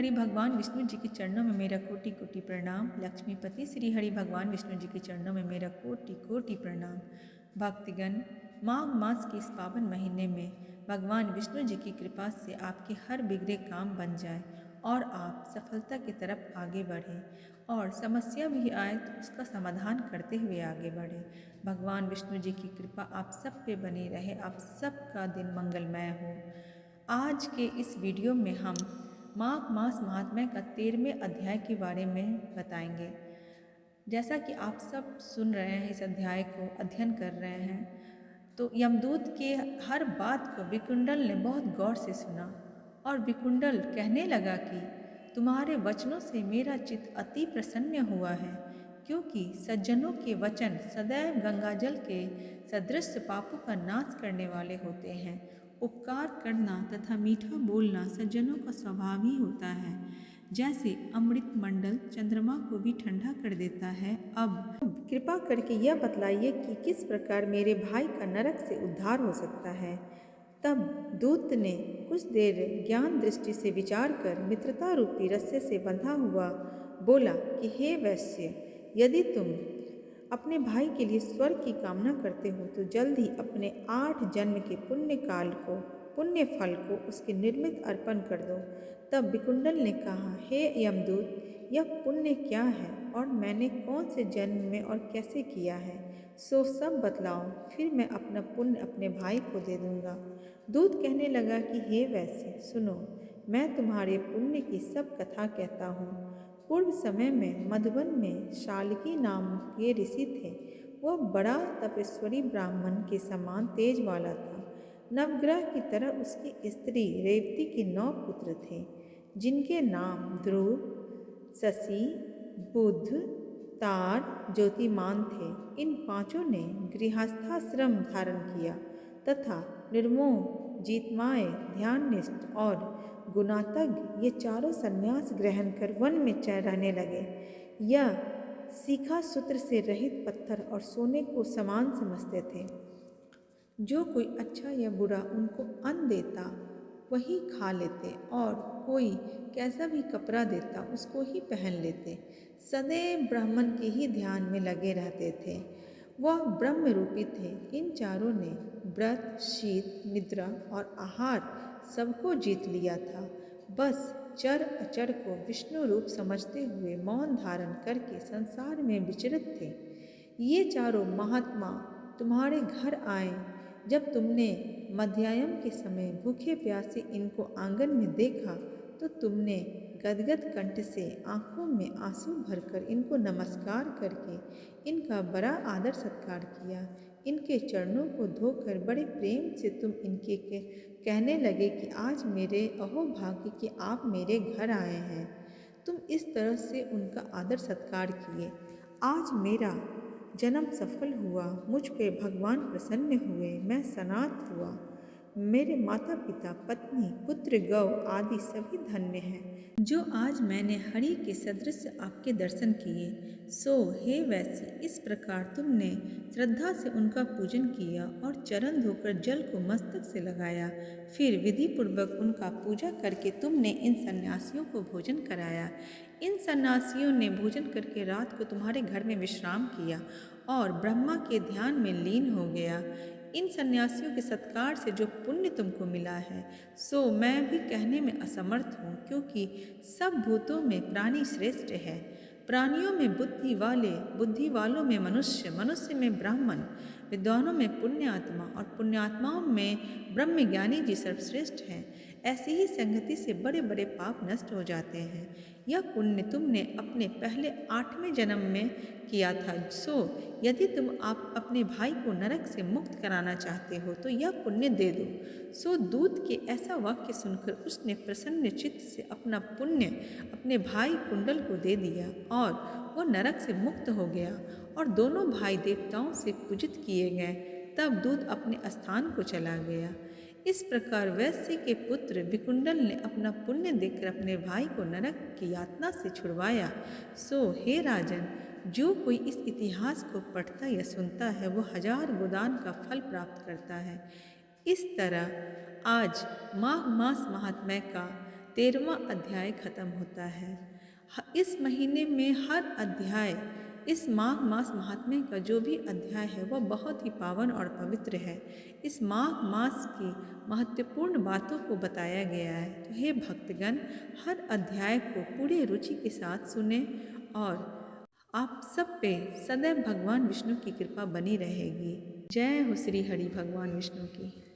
हरि भगवान विष्णु जी के चरणों में मेरा कोटि कोटि प्रणाम। लक्ष्मीपति श्री हरि भगवान विष्णु जी के चरणों में मेरा कोटि कोटि प्रणाम। भक्तगण, माघ मास के इस पावन महीने में भगवान विष्णु जी की कृपा से आपके हर बिगड़े काम बन जाए और आप सफलता की तरफ आगे बढ़ें और समस्या भी आए तो उसका समाधान करते हुए आगे बढ़ें। भगवान विष्णु जी की कृपा आप सब पे बनी रहे, आप सबका दिन मंगलमय हो। आज के इस वीडियो में हम माघ मास महात्म्य का 13वें अध्याय के बारे में बताएंगे। जैसा कि आप सब सुन रहे हैं, इस अध्याय को अध्ययन कर रहे हैं, तो यमदूत के हर बात को विकुंडल ने बहुत गौर से सुना और विकुंडल कहने लगा कि तुम्हारे वचनों से मेरा चित्त अति प्रसन्न हुआ है, क्योंकि सज्जनों के वचन सदैव गंगाजल के सदृश पापों का नाश करने वाले होते हैं। उपकार करना तथा मीठा बोलना सज्जनों का स्वभाव ही होता है। जैसे अमृत मंडल चंद्रमा को भी ठंडा कर देता है। अब कृपा करके यह बतलाइए कि किस प्रकार मेरे भाई का नरक से उद्धार हो सकता है। तब दूत ने कुछ देर ज्ञान दृष्टि से विचार कर मित्रता रूपी रस्से से बंधा हुआ बोला कि हे वैश्य, यदि तुम अपने भाई के लिए स्वर्ग की कामना करते हो तो जल्द ही अपने 8 जन्म के पुण्य फल को उसके निर्मित अर्पण कर दो। तब विकुंडल ने कहा, हे यमदूत, यह पुण्य क्या है और मैंने कौन से जन्म में और कैसे किया है, सो सब बतलाओ, फिर मैं अपना पुण्य अपने भाई को दे दूंगा। दूत कहने लगा कि हे वैश्य, सुनो, मैं तुम्हारे पुण्य की सब कथा कहता हूँ। पूर्व समय में मधुबन में शाल्की नाम के ऋषि थे। वह बड़ा तपस्वी ब्राह्मण के समान तेज वाला था। नवग्रह की तरह उसकी स्त्री रेवती के 9 पुत्र थे, जिनके नाम ध्रुव, शशि, बुध, तार, ज्योतिमान थे। इन 5 ने गृहस्थाश्रम धारण किया तथा निर्मोह, जीतमाय, ध्याननिष्ठ और गुणातज्ञ ये चारों संन्यास ग्रहण कर वन में रहने लगे। यह शिखा सूत्र से रहित पत्थर और सोने को समान समझते थे। जो कोई अच्छा या बुरा उनको अन्न देता वही खा लेते और कोई कैसा भी कपड़ा देता उसको ही पहन लेते। सदैव ब्राह्मण के ही ध्यान में लगे रहते थे। वह ब्रह्म रूपी थे। इन चारों ने व्रत, शीत, निद्रा और आहार सबको जीत लिया था। बस चर अचर को विष्णु रूप समझते हुए मौन धारण करके संसार में विचरित थे। ये चारों महात्मा तुम्हारे घर आए। जब तुमने मध्याह्न के समय भूखे प्यासे इनको आंगन में देखा तो तुमने गदगद कंठ से आंखों में आंसू भरकर इनको नमस्कार करके इनका बड़ा आदर सत्कार किया। इनके चरणों को धोकर बड़े प्रेम से तुम इनके कहने लगे कि आज मेरे अहोभाग्य कि आप मेरे घर आए हैं। तुम इस तरह से उनका आदर सत्कार किए। आज मेरा जन्म सफल हुआ, मुझ पे भगवान प्रसन्न हुए, मैं सनाथ हुआ। मेरे माता पिता, पत्नी, पुत्र, गौ आदि सभी धन्य हैं, जो आज मैंने हरि के सदृश आपके दर्शन किए। सो हे वैश्य, इस प्रकार तुमने श्रद्धा से उनका पूजन किया और चरण धोकर जल को मस्तक से लगाया। फिर विधि पूर्वक उनका पूजा करके तुमने इन सन्यासियों को भोजन कराया। इन सन्यासियों ने भोजन करके रात को तुम्हारे घर में विश्राम किया और ब्रह्मा के ध्यान में लीन हो गया। इन सन्यासियों के सत्कार से जो पुण्य तुमको मिला है सो मैं भी कहने में असमर्थ हूँ, क्योंकि सब भूतों में प्राणी श्रेष्ठ है। प्राणियों में बुद्धि वालों में मनुष्य, मनुष्य में ब्राह्मण, विद्वानों में पुण्यात्मा और पुण्यात्माओं में ब्रह्मज्ञानी जी सर्वश्रेष्ठ हैं। ऐसी ही संगति से बड़े बड़े पाप नष्ट हो जाते हैं। यह पुण्य तुमने अपने पहले 8वें जन्म में किया था। सो यदि तुम आप अपने भाई को नरक से मुक्त कराना चाहते हो तो यह पुण्य दे दो। सो दूत के ऐसा वाक्य सुनकर उसने प्रसन्न चित्त से अपना पुण्य अपने भाई कुंडल को दे दिया और वह नरक से मुक्त हो गया और दोनों भाई देवताओं से पूजित किए गए। तब दूत अपने स्थान को चला गया। इस प्रकार वैश्य के पुत्र विकुंडल ने अपना पुण्य देकर अपने भाई को नरक की यातना से छुड़वाया। सो हे राजन, जो कोई इस इतिहास को पढ़ता या सुनता है वो 1000 गोदान का फल प्राप्त करता है। इस तरह आज माघ मास महात्म्य का 13वां अध्याय खत्म होता है। इस महीने में हर अध्याय, इस माघ मास महात्म्य का जो भी अध्याय है वह बहुत ही पावन और पवित्र है। इस माघ मास की महत्वपूर्ण बातों को बताया गया है। तो हे भक्तगण, हर अध्याय को पूरे रुचि के साथ सुने और आप सब पे सदैव भगवान विष्णु की कृपा बनी रहेगी। जय हो श्री हरि भगवान विष्णु की।